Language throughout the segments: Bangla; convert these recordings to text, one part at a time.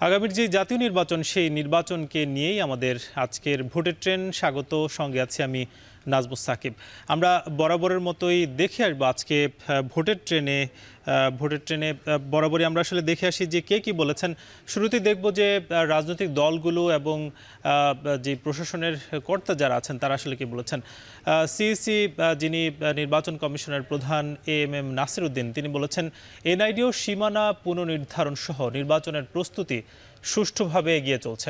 আগামীর যে জাতীয় নির্বাচন সেই নির্বাচনকে নিয়েই আমাদের আজকের ভোটের ট্রেন স্বাগত। সঙ্গে আছি আমি নাজমুস সাকিব। আমরা বরাবরের মতোই দেখে আসবো আজকে ভোটের ট্রেনে বরাবরই আমরা আসলে দেখে আসি যে কে কি বলেছেন। শুরুতেই দেখব যে রাজনৈতিক দলগুলো এবং যে প্রশাসনের কর্তা যারা আছেন তারা আসলে কি বলেছেন। সিইসি যিনি নির্বাচন কমিশনের প্রধান এএমএম নাসির উদ্দিন তিনি বলেছেন এনআইডিও সীমানা পুনর্নির্ধারণ সহ নির্বাচনের প্রস্তুতি সুষ্ঠুভাবে এগিয়ে চলছে।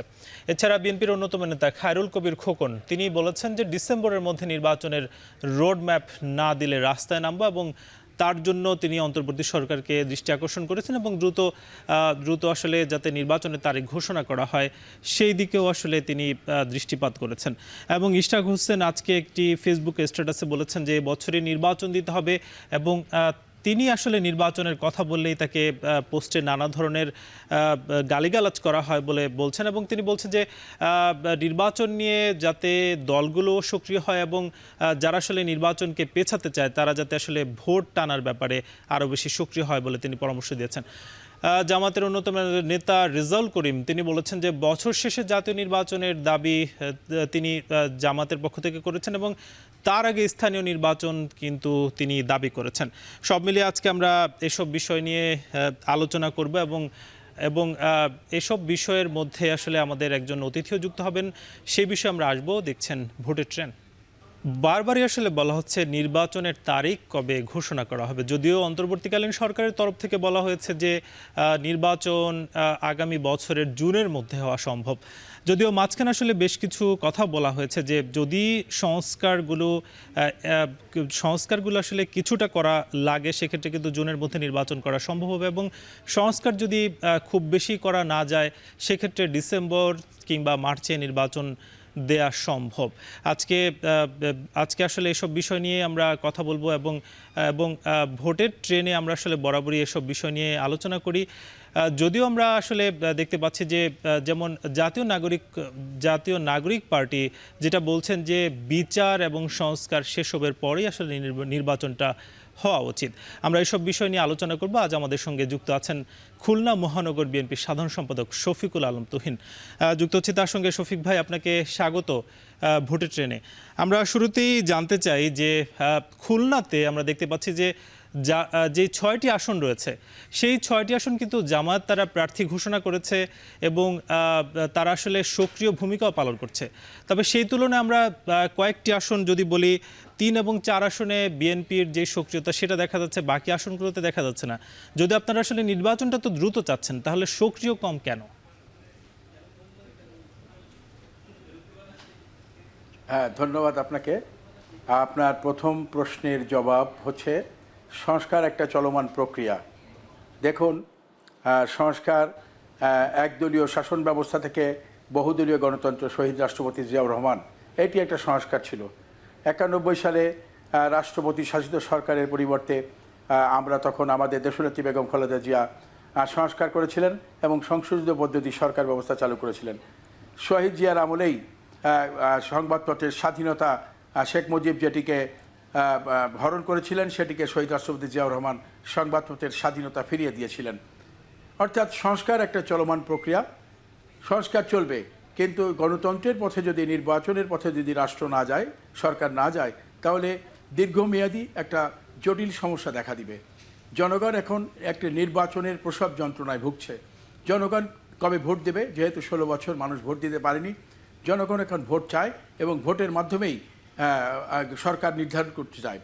এছাড়া বিএনপির অন্যতম নেতা খায়রুল কবির খোকন তিনি বলেছেন যে ডিসেম্বরের মধ্যে নির্বাচনের রোডম্যাপ না দিলে রাস্তায় নামবো এবং তার জন্য তিনি অন্তর্বর্তী সরকারকে দৃষ্টি আকর্ষণ করেছেন এবং দ্রুত আসলে যাতে নির্বাচনের তারিখ ঘোষণা করা হয় সেই দিকেও আসলে তিনি দৃষ্টিপাত করেছেন। এবং ইশরাক হোসেন আজকে একটি ফেসবুক স্ট্যাটাসে বলেছেন যে বছরে নির্বাচন দিতে হবে এবং তিনি আসলে নির্বাচনের কথা বললেই তাকে পোস্টে নানা ধরনের গালিগালাজ করা হয় বলে বলছেন এবং তিনি বলছেন যে নির্বাচন নিয়ে যাতে দলগুলো সক্রিয় হয় এবং যারা আসলে নির্বাচনকে পেছাতে চায় তারা যাতে আসলে ভোট টানার ব্যাপারে আরও বেশি সক্রিয় হয় বলে তিনি পরামর্শ দিয়েছেন। জামাতের অন্যতম নেতা রেজাউল করিম তিনি বলেছেন যে বছর শেষে জাতীয় নির্বাচনের দাবি তিনি জামাতের পক্ষ থেকে করেছেন এবং তার আগে স্থানীয় নির্বাচন কিন্তু তিনি দাবি করেছেন। সব মিলিয়ে আজকে আমরা এসব বিষয় নিয়ে আলোচনা করব এবং এসব বিষয়ের মধ্যে আসলে আমাদের একজন অতিথিও যুক্ত হবেন, সেই বিষয়ে আমরা আসবো। দেখছেন ভোটের ট্রেন। বারবারই আসলে বলা হচ্ছে নির্বাচনের তারিখ কবে ঘোষণা করা হবে, যদিও অন্তর্বর্তীকালীন সরকারের তরফ থেকে বলা হয়েছে যে নির্বাচন আগামী বছরের জুনের মধ্যে হওয়া সম্ভব। যদিও মাঝখানে আসলে বেশ কিছু কথা বলা হয়েছে যে যদি সংস্কারগুলো আসলে কিছুটা করা লাগে সেক্ষেত্রে কিন্তু জুনের মধ্যে নির্বাচন করা সম্ভব হবে এবং সংস্কার যদি খুব বেশি করা না যায় সেক্ষেত্রে ডিসেম্বর কিংবা মার্চে নির্বাচন দেয়া সম্ভব। আজকে আসলে এসব বিষয় নিয়ে আমরা কথা বলবো এবং ভোটের ট্রেনে আমরা আসলে বরাবরই এসব বিষয় নিয়ে আলোচনা করি। যদিও আমরা আসলে দেখতে পাচ্ছি যে যেমন জাতীয় নাগরিক পার্টি যেটা বলছেন যে বিচার এবং সংস্কার সেসবের পরেই আসলে নির্বাচনটা হওয়া উচিত। আমরা এসব বিষয় নিয়ে আলোচনা করব। আজ আমাদের সঙ্গে যুক্ত আছেন খুলনা মহানগর বিএনপির সাধারণ সম্পাদক শফিকুল আলম তুহিন। যুক্ত হচ্ছে তার সঙ্গে। শফিক ভাই, আপনাকে স্বাগত ভোটের ট্রেনে। আমরা শুরুতেই জানতে চাই যে খুলনাতে আমরা দেখতে পাচ্ছি যে যে 6টি আসন রয়েছে সেই 6টি আসন কিন্তু জামায়াত তারা প্রার্থী ঘোষণা করেছে এবং তারা আসলে সক্রিয় ভূমিকাও পালন করছে। তবে সেই তুলনায় আমরা কয়েকটি আসন যদি বলি 3 এবং 4 আসনে বিএনপির যে সক্রিয়তা সেটা দেখা যাচ্ছে, বাকি আসনগুলোতে দেখা যাচ্ছে না। যদি আপনারা আসলে নির্বাচনটা তো দ্রুত চাচ্ছেন তাহলে সক্রিয় কম কেন? হ্যাঁ, ধন্যবাদ আপনাকে। আপনার প্রথম প্রশ্নের জবাব হচ্ছে সংস্কার একটা চলমান প্রক্রিয়া। দেখুন, সংস্কার একদলীয় শাসন ব্যবস্থা থেকে বহুদলীয় গণতন্ত্র, শহীদ রাষ্ট্রপতি জিয়াউর রহমান, এটি একটা সংস্কার ছিল। 91 সালে রাষ্ট্রপতি শাসিত সরকারের পরিবর্তে আমরা তখন আমাদের দেশনেত্রী বেগম খালেদা জিয়া সংস্কার করেছিলেন এবং সংশোধিত পদ্ধতি সরকার ব্যবস্থা চালু করেছিলেন। শহীদ জিয়ার আমলেই সংবাদপত্রের স্বাধীনতা শেখ মুজিব যেটিকে হরণ করেছিলেন সেটিকে শহীদ রাষ্ট্রপতি জিয়াউর রহমান সংবাদপত্রের স্বাধীনতা ফিরিয়ে দিয়েছিলেন। অর্থাৎ সংস্কার একটা চলমান প্রক্রিয়া, সংস্কার চলবে, কিন্তু গণতন্ত্রের পথে যদি, নির্বাচনের পথে যদি রাষ্ট্র না যায়, সরকার না যায়, তাহলে দীর্ঘমেয়াদী একটা জটিল সমস্যা দেখা দিবে। জনগণ এখন একটা নির্বাচনের প্রসব যন্ত্রণায় ভুগছে। জনগণ কবে ভোট দেবে, যেহেতু 16 বছর মানুষ ভোট দিতে পারেনি, জনগণ এখন ভোট চায় এবং ভোটের মাধ্যমেই সরকার নির্ধারণ করতে চায়।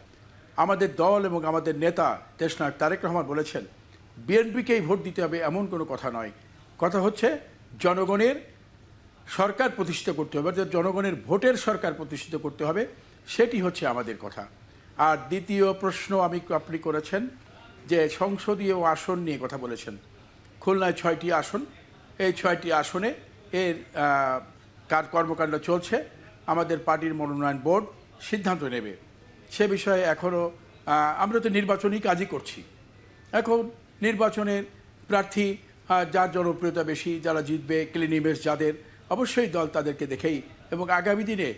আমাদের দল এবং আমাদের নেতা দেশনায়ক তারেক রহমান বলেছেন বিএনপিকেই ভোট দিতে হবে, এমন কোনো কথা নয়। কথা হচ্ছে জনগণের সরকার প্রতিষ্ঠিত করতে হবে, অর্থাৎ জনগণের ভোটের সরকার প্রতিষ্ঠিত করতে হবে, সেটি হচ্ছে আমাদের কথা। আর দ্বিতীয় প্রশ্ন আপনি করেছেন যে সংসদীয় আসন নিয়ে কথা বলেছেন। খুলনায় 6টি আসন, এই 6টি আসনে এর কর্মকাণ্ড চলছে। আমাদের পার্টির মনোনয়ন বোর্ড সিদ্ধান্ত নেবে সে বিষয়ে। এখনও আমরা তো নির্বাচনী কাজই করছি। এখন নির্বাচনের প্রার্থী যার জনপ্রিয়তা বেশি, যারা জিতবে, ক্লিন ইমেজ যাদের, অবশ্যই দল তাদেরকে দেখেই এবং আগামী দিনে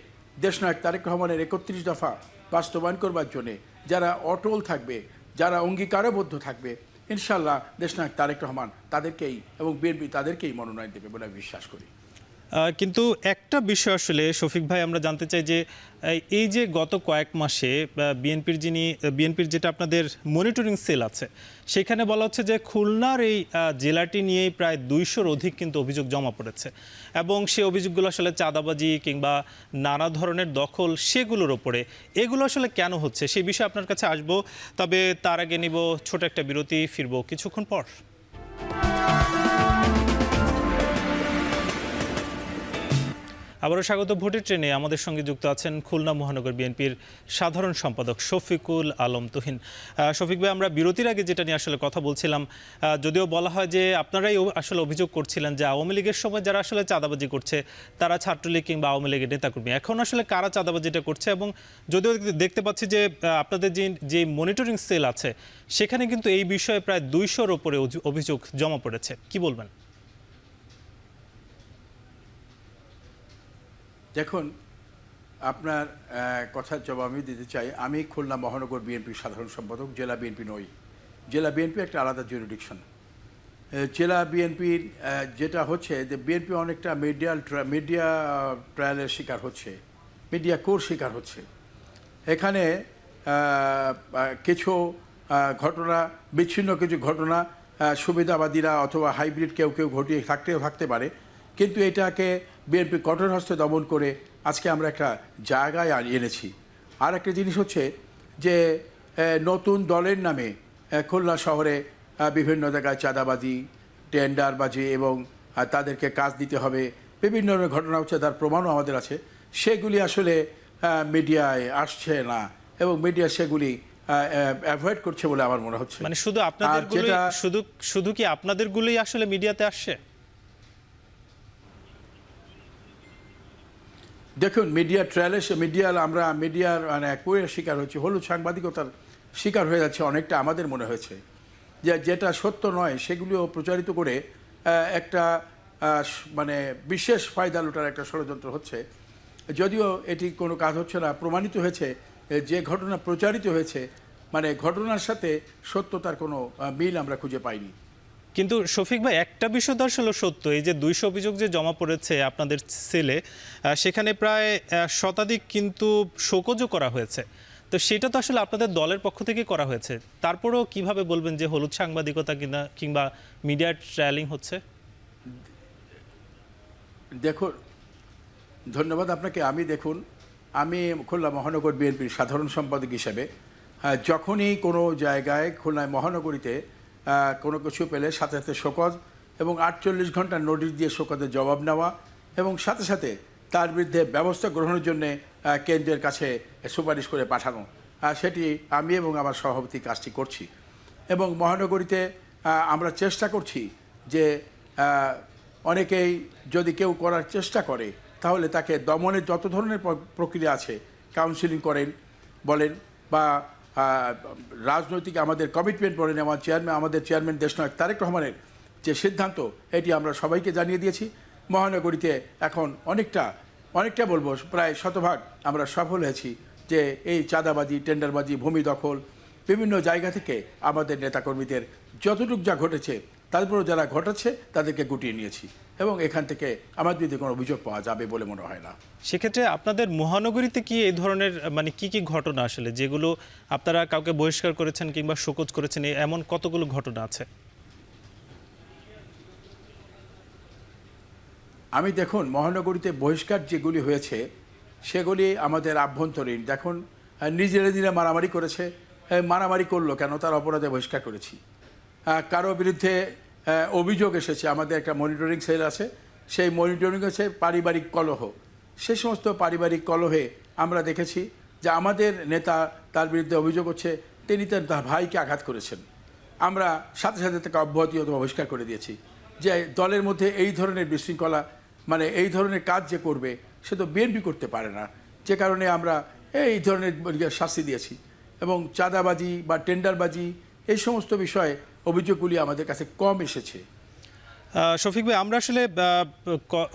দেশনায়ক তারেক রহমানের 31 দফা বাস্তবায়ন করবার জন্যে যারা অটল থাকবে, যারা অঙ্গীকারবদ্ধ থাকবে, ইনশাআল্লাহ দেশনায়ক তারেক রহমান তাদেরকেই এবং বিএনপি তাদেরকেই মনোনয়ন দেবে বলে আমি বিশ্বাস করি। কিন্তু একটা বিষয় আসলে শফিক ভাই আমরা জানতে চাই যে এই যে গত কয়েক মাসে বিএনপির যেটা আপনাদের মনিটরিং সেল আছে সেখানে বলা হচ্ছে যে খুলনার এই জেলাটি নিয়েই প্রায় 200-র অধিক কিন্তু অভিযোগ জমা পড়েছে এবং সেই অভিযোগগুলো আসলে চাঁদাবাজি কিংবা নানা ধরনের দখল সেগুলোর ওপরে এগুলো আসলে কেন হচ্ছে সেই বিষয়ে আপনার কাছে আসবো, তবে তার আগে নিব ছোট একটা বিরতি, ফিরবো কিছুক্ষণ পর। আবারও স্বাগত ভোটের ট্রেনে। আমাদের সঙ্গে যুক্ত আছেন খুলনা মহানগর বিএনপির সাধারণ সম্পাদক শফিকুল আলম তুহিন। শফিক ভাই, আমরা বিরতির আগে যেটা নিয়ে আসলে কথা বলছিলাম, যদিও বলা হয় যে আপনারাই আসলে অভিযোগ করছিলেন যে আওয়ামী লীগের সময় যারা আসলে চাঁদাবাজি করছে তারা ছাত্রলীগ কিংবা আওয়ামী লীগের নেতাকর্মী, এখন আসলে কারা চাঁদাবাজিটা করছে, এবং যদিও দেখতে পাচ্ছি যে আপনাদের যে মনিটরিং সেল আছে সেখানে কিন্তু এই বিষয়ে প্রায় 200-র ওপরে অভিযোগ জমা পড়েছে, কি বলবেন? দেখুন, আপনার কথার জবাব আমি দিতে চাই। আমি খুলনা মহানগর বিএনপির সাধারণ সম্পাদক, জেলা বিএনপি নই। জেলা বিএনপি একটা আলাদা জুরিডিকশন। জেলা বিএনপির যেটা হচ্ছে যে বিএনপি অনেকটা মিডিয়া ট্রায়ালের শিকার হচ্ছে, মিডিয়া কোর শিকার হচ্ছে। এখানে কিছু ঘটনা, বিচ্ছিন্ন কিছু ঘটনা সুবিধাবাদীরা অথবা হাইব্রিড কেউ ঘটিয়ে থাকতে পারে, কিন্তু এটাকে বিএনপি কঠোর হস্তে দমন করে আজকে আমরা একটা জায়গায় এনেছি। আর একটা জিনিস হচ্ছে যে নতুন দলের নামে খুলনা শহরে বিভিন্ন জায়গায় চাঁদাবাজি, টেন্ডারবাজি এবং তাদেরকে কাজ দিতে হবে, বিভিন্ন ধরনের ঘটনা হচ্ছে, তার প্রমাণও আমাদের আছে। সেগুলি আসলে মিডিয়ায় আসছে না এবং মিডিয়া সেগুলি অ্যাভয়েড করছে বলে আমার মনে হচ্ছে। মানে শুধু কি আপনাদেরগুলোই আসলে মিডিয়াতে আসছে? দেখুন, আমরা মিডিয়ার মানে কুয়ের শিকার হচ্ছে, হলুদ সাংবাদিকতার শিকার হয়ে যাচ্ছে অনেকটা। আমাদের মনে হয়েছে যে যেটা সত্য নয় সেগুলিও প্রচারিত করে একটা মানে বিশেষ ফায়দা লুটার একটা ষড়যন্ত্র হচ্ছে। যদিও এটি কোনো কাজ হচ্ছে না, প্রমাণিত হয়েছে যে ঘটনা প্রচারিত হয়েছে মানে ঘটনার সাথে সত্যতার কোনো মিল আমরা খুঁজে পাইনি। কিন্তু শফিক ভাই, একটা বিষয় তো আসলে সত্য, এই যে 200 অভিযোগ যে জমা পড়েছে আপনাদের সেলে, সেখানে প্রায় শতাধিক কিন্তু শোকজও করা হয়েছে। তো সেটা তো আসলে আপনাদের দলের পক্ষ থেকে করা হয়েছে, তারপরেও কিভাবে বলবেন যে হলুদ সাংবাদিকতা কিংবা মিডিয়া ট্রায়ালিং হচ্ছে? দেখুন, ধন্যবাদ আপনাকে। আমি খুলনা মহানগর বিএনপির সাধারণ সম্পাদক হিসেবে যখনই কোনো জায়গায় খুলনা মহানগরীতে কোনো কিছু পেলে সাথে সাথে শোকজ এবং 48 ঘন্টার নোটিশ দিয়ে শোকজের জবাব নেওয়া এবং সাথে সাথে তার বিরুদ্ধে ব্যবস্থা গ্রহণের জন্যে কেন্দ্রের কাছে সুপারিশ করে পাঠানো, সেটি আমি এবং আমার সভাপতি কাজটি করছি। এবং মহানগরীতে আমরা চেষ্টা করছি যে অনেকেই যদি কেউ করার চেষ্টা করে তাহলে তাকে দমনের যত ধরনের প্রক্রিয়া আছে, কাউন্সিলিং বলেন বা রাজনৈতিক আমাদের কমিটমেন্ট বলেন, আমাদের চেয়ারম্যান দেশনায়ক তারেক রহমানের যে সিদ্ধান্ত, এটি আমরা সবাইকে জানিয়ে দিয়েছি। মহানগরীতে এখন অনেকটা বলবো প্রায় শতভাগ আমরা সফল হয়েছি যে এই চাঁদাবাজি, টেন্ডারবাজি, ভূমি দখল বিভিন্ন জায়গা থেকে আমাদের নেতাকর্মীদের যতটুকু যা ঘটেছে তারপরেও যারা ঘটাচ্ছে তাদেরকে গুটিয়ে নিয়েছি এবং এখান থেকে আমার বিরুদ্ধে কোনো অভিযোগ পাওয়া যাবে বলে মনে হয় না। সেক্ষেত্রে আপনাদের মহানগরীতে কি এই ধরনের মানে কি ঘটনা আসলে যেগুলো আপনারা কাউকে বহিষ্কার করেছেন কিংবা শোকজ করেছেন, এমন কতগুলো ঘটনা আছে? দেখুন, মহানগরীতে বহিষ্কার যেগুলি হয়েছে সেগুলি আমাদের আভ্যন্তরীণ। দেখুন, নিজেরা মারামারি করেছে, মারামারি করলো কেন, তার অপরাধে বহিষ্কার করেছি। কারো বিরুদ্ধে অভিযোগ এসেছে, আমাদের একটা মনিটরিং সেল আছে, সেই মনিটরিং হচ্ছে পারিবারিক কলহ। সেই সমস্ত পারিবারিক কলহে আমরা দেখেছি যে আমাদের নেতা, তার বিরুদ্ধে অভিযোগ হচ্ছে তিনি তার ভাইকে আঘাত করেছেন। আমরা সাথে সাথে তাকে অব্যাহতি অথবা বহিষ্কার করে দিয়েছি যে দলের মধ্যে এই ধরনের বিশৃঙ্খলা মানে এই ধরনের কাজ যে করবে সে তো বিএনপি করতে পারে না, যে কারণে আমরা এই ধরনের শাস্তি দিয়েছি। এবং চাঁদাবাজি বা টেন্ডারবাজি এই সমস্ত বিষয়ে অভিযোগগুলি আমাদের কাছে কম এসেছে। শফিক ভাই, আমরা আসলে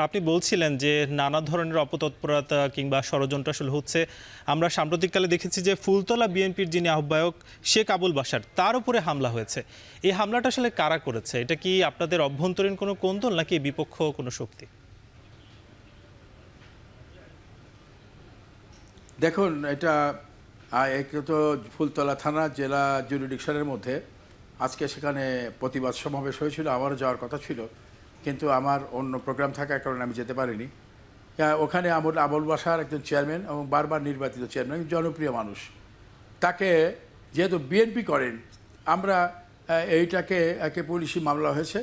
আপনি বলছিলেন যে নানা ধরনের অপতৎপরতা কিংবা ষড়যন্ত্র আসলে হচ্ছে। আমরা সাম্প্রতিককালে দেখেছি যে ফুলতলা বিএনপির যিনি আহ্বায়ক শেখ আবুল বাশার, তার উপরে হামলা হয়েছে। এই হামলাটা আসলে কারা করেছে? এটা কি আপনাদের অভ্যন্তরীণ কোনো কোন্দল নাকি বিপক্ষ কোনো শক্তি? দেখুন, এটা তো ফুলতলা থানা জেলা জুরিডিকশনের মধ্যে। আজকে সেখানে প্রতিবাদ সমাবেশ হয়েছিল, আমারও যাওয়ার কথা ছিল, কিন্তু আমার অন্য প্রোগ্রাম থাকার কারণে আমি যেতে পারিনি। ওখানে আবুল বাশার একজন চেয়ারম্যান এবং বারবার নির্বাচিত চেয়ারম্যান, জনপ্রিয় মানুষ। তাকে যেহেতু বিএনপি করেন, আমরা এইটাকে একে পুলিশি মামলা হয়েছে,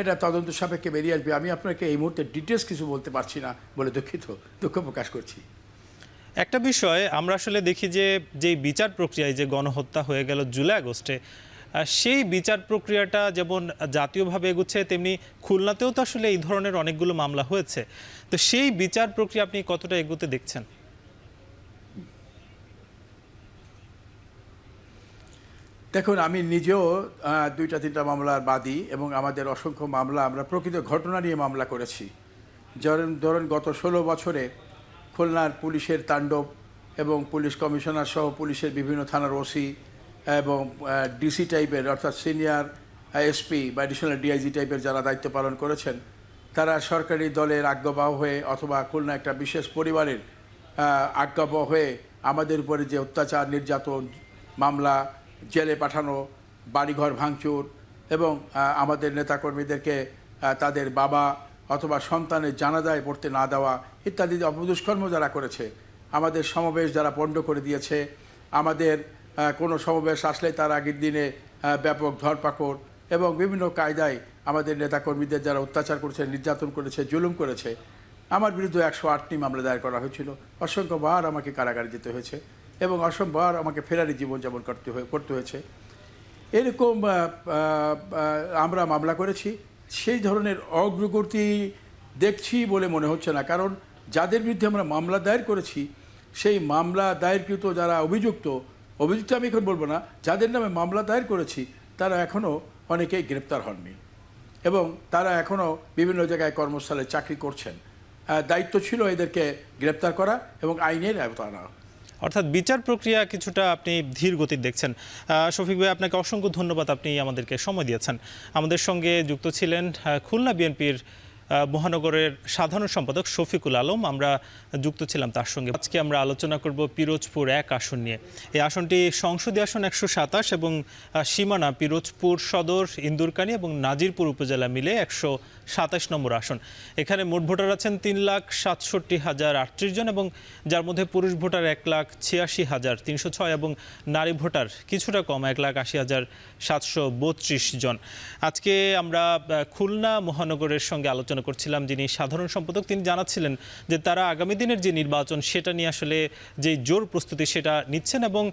এটা তদন্ত সাপেক্ষে বেরিয়ে আসবে। আমি আপনাকে এই মুহূর্তে ডিটেলস কিছু বলতে পারছি না বলে দুঃখ প্রকাশ করছি। একটা বিষয় আমরা আসলে দেখি যে যেই বিচার প্রক্রিয়ায় যে গণহত্যা হয়ে গেল জুলাই আগস্টে, সেই বিচার প্রক্রিয়াটা যেমন জাতীয়ভাবে এগুচ্ছে, তেমনি খুলনাতেও তো আসলে এই ধরনের অনেকগুলো মামলা হয়েছে। তো সেই বিচার প্রক্রিয়া আপনি কতটা এগোতে দেখছেন? দেখুন, আমি নিজেও 2-3টা মামলার বাদী এবং আমাদের অসংখ্য মামলা আমরা প্রকৃত ঘটনা নিয়ে মামলা করেছি। ধরুন গত 16 বছরে খুলনার পুলিশের তাণ্ডব এবং পুলিশ কমিশনার সহ পুলিশের বিভিন্ন থানার ওসি এবং ডিসি টাইপের, অর্থাৎ সিনিয়র এসপি বা অ্যাডিশনাল ডিআইজি টাইপের যারা দায়িত্ব পালন করেছেন, তারা সরকারি দলের আজ্ঞাবহ হয়ে অথবা খুলনা একটা বিশেষ পরিবারের আজ্ঞাবহ হয়ে আমাদের উপরে যে অত্যাচার, নির্যাতন, মামলা, জেলে পাঠানো, বাড়িঘর ভাঙচুর এবং আমাদের নেতাকর্মীদেরকে তাদের বাবা অথবা সন্তানের জানাজায় পড়তে না দেওয়া ইত্যাদি অপদুষ্কর্ম যারা করেছে, আমাদের সমাবেশ যারা পণ্ড করে দিয়েছে, আমাদের কোনো সমাবেশ আসলে তার আগের দিনে ব্যাপক ধরপাকড় এবং বিভিন্ন কায়দায় আমাদের নেতাকর্মীদের যারা অত্যাচার করেছে, নির্যাতন করেছে, জুলুম করেছে, আমার বিরুদ্ধে 108টি মামলা দায়ের করা হয়েছিল। অসংখ্যবার আমাকে কারাগারে যেতে হয়েছে এবং অসংখ্যবার আমাকে ফেরারি জীবনযাপন করতে হয়েছে। এরকম আমরা মামলা করেছি। সেই ধরনের অগ্রগতি দেখছি বলে মনে হচ্ছে না, কারণ যাদের বিরুদ্ধে আমরা মামলা দায়ের করেছি, সেই মামলা দায়েরকৃত যারা অভিযুক্ত আমি এখন বলবো না, যাদের নামে মামলা দায়ের করেছি তারা এখনও অনেকেই গ্রেপ্তার হননি এবং তারা এখনও বিভিন্ন জায়গায় কর্মস্থলে চাকরি করছেন। দায়িত্ব ছিল এদেরকে গ্রেপ্তার করা এবং আইনের আওতায় আনা। অর্থাৎ বিচার প্রক্রিয়া কিছুটা আপনি ধীর গতির দেখছেন। শফিক ভাই, আপনাকে অসংখ্য ধন্যবাদ, আপনি আমাদেরকে সময় দিয়েছেন। আমাদের সঙ্গে যুক্ত ছিলেন খুলনা বিএনপির মহানগরের সাধারণ সম্পাদক শফিকুল আলম। আমরা যুক্ত ছিলাম তার সঙ্গে। আজকে আমরা আলোচনা করব পিরোজপুর 1 আসন নিয়ে। এই আসনটি সংসদীয় আসন 127 এবং সীমানা পিরোজপুর সদর, ইন্দুরকানী এবং নাজিরপুর উপজেলা মিলে 127 নম্বর আসন। এখানে মোট ভোটার আছেন 3,67,038 জন এবং যার মধ্যে পুরুষ ভোটার 1,86,306 এবং নারী ভোটার কিছুটা কম 1,80,732 জন। আজকে আমরা খুলনা মহানগরের সঙ্গে আলোচনা করছিলাম। যিনি সাধারণ সম্পাদক, তিনি জানাচ্ছিলেন যে তারা আগামী দিনের যে নির্বাচন, সেটা নিয়ে আসলে যে জোর প্রস্তুতি সেটা নিচ্ছেন এবং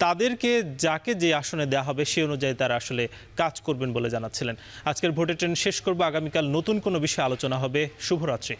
তাদেরকে যাকে যে আসনে দেওয়া হবে সেই অনুযায়ী তারা আসলে কাজ করবেন বলে জানাচ্ছিলেন। আজকের ভোটের ট্রেন শেষ করব, আগামীকাল নতুন কোনো বিষয়ে আলোচনা হবে। শুভরাত্রি।